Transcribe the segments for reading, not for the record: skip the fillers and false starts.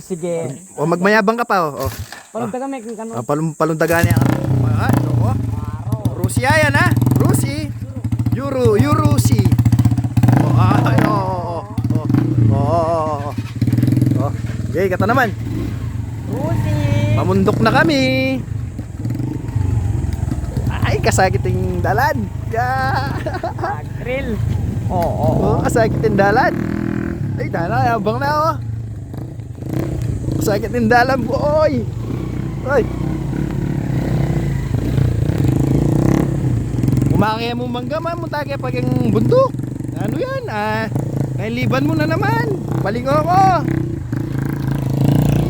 Sige. O magmayabang ka pa oh. Palundagan may kano. Palundagan niya. Oh. Rusia yan ha. Rusi. Rusi. Oh, ay, oh. Oh. Okay, kata naman. Rusi. Mamundok na kami. Ay, kasakiting dalan. Grill. Oh, kasakiting dalan. Ay, dala, abang na oh. Kasakiting dalan, boy. Ay. Umakaya mo mangga, mamunta kaya pag yung bundok. Ano yan? Nailiban mo na naman. Palingo ko.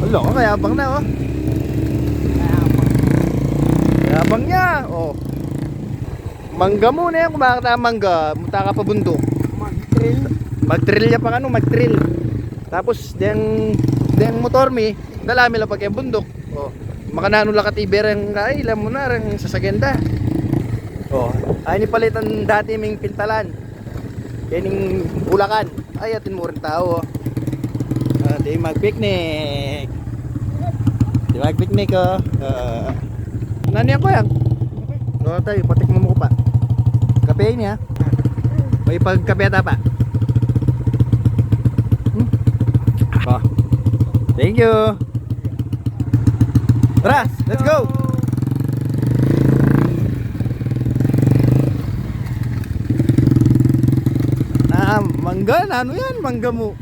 Wala ko, kaya abang na oh. Kaya abang niya. Oh. Mangga muna yan, kumakata mangga. Munta ka pa bundok. Mag-grill. Mag-drill niya pa ano, mag-drill. Tapos, deng motor mi, dalami lang pag yung bundok. Oh. Makanano lang katiberang ay, ilan mo na, rin sasagenda. Oh, ay ni palitan dati ming pintalan. Kaning Bulacan. Ay atin mo rin tao. Di mag-picnic. Di mag-picnic oh. Nani ako yan? No, tayo patik mo ko pa. Kape niya. May pagkape ata pa. Oh. Thank you. Tara, let's go. Mangga na ano yan, mangga mo.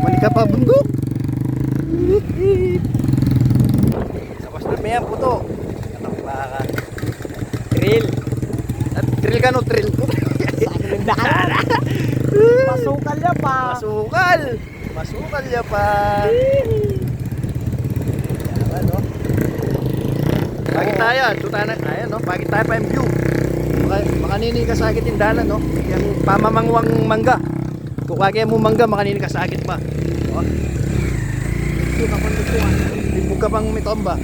Manika pa bundok. Sabas na may puto. Katang Grill. At drill ka no, drill. Masukal ya pa. Masukal ya pa. Ano? Pagi tayo, tutana. Ayan no, pagi tayo pa yung view. Makanini ka sa agit tindalan no. Yung pamamangwang mangga. Kung kaya mo mangga, makanini ka sa agit pa. Oh. Hindi ka pang mitomba.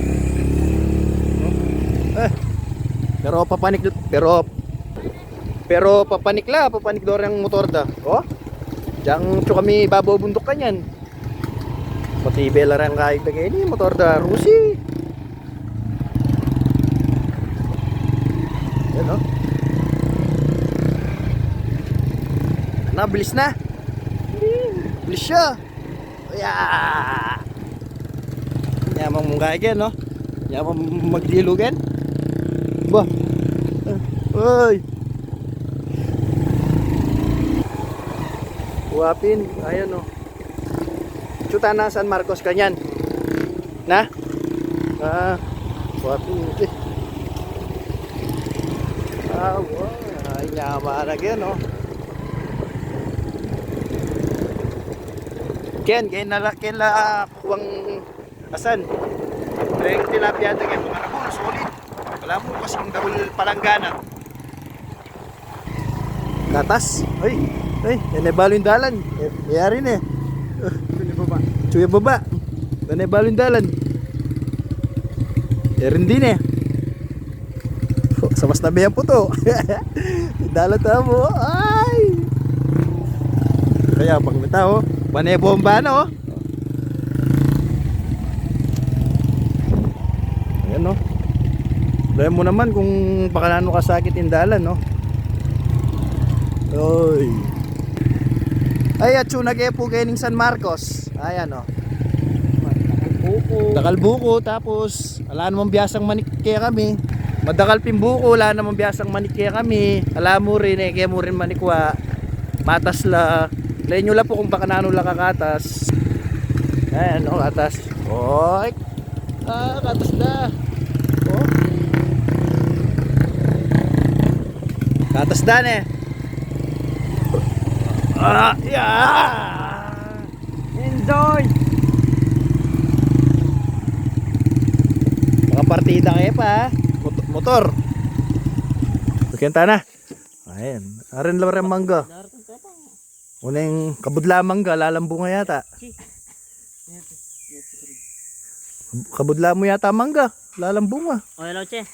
Pero papanik do ang motor da. Oh. Diyan kami babaw bundok kanyan. Pati bela ran kahit ini motor da Rusi. Yan oh. Bilis na. Bilis siya. Yeah. Yaman mong kaya no? Yaman magdilugan. Ba? Oy. Wapin, ayan no. Chuta na San Marcos kanyan. Na? Wapin. Wow. Ay, nyamarag yan no. Ken kuwang asan. Treng tilapia ito kaya mga nabol, solid. Wala mo kasing dahul palanggana. Gatas. Ay, yan ay balo yung dalan. Yari na eh. Chuya baba. Yan ay balo yung dalan. Yarin din eh. Sa mas nabihan po to. Dalan tamo. Ay. Kaya pag may tao. Panay bomba na oh. Ayan no. Alam mo naman kung pakanano kasakit indalan no. Oy. Ay atsu nag-epo kayong San Marcos. Ayan no. Dakalbuko tapos wala namang biyasang manik kaya kami. Madakal pimbuko wala namang biyasang manik kaya kami. Alam mo rin eh kaya mo rin manikwa. Matas la. Lain nyo lang po kung baka nano lang kakatas. Ayan o, katas. Oy. Katas na. Oh. Katas na eh. Yeah. Enjoy. Mga partida kayo pa. Motor. Bukenta na. Ayan. Arin lang rin mangga. Unang kabudla mangga, lalambo nga yata. Kabudla mo yata mangga, lalambo nga. O, hello, che.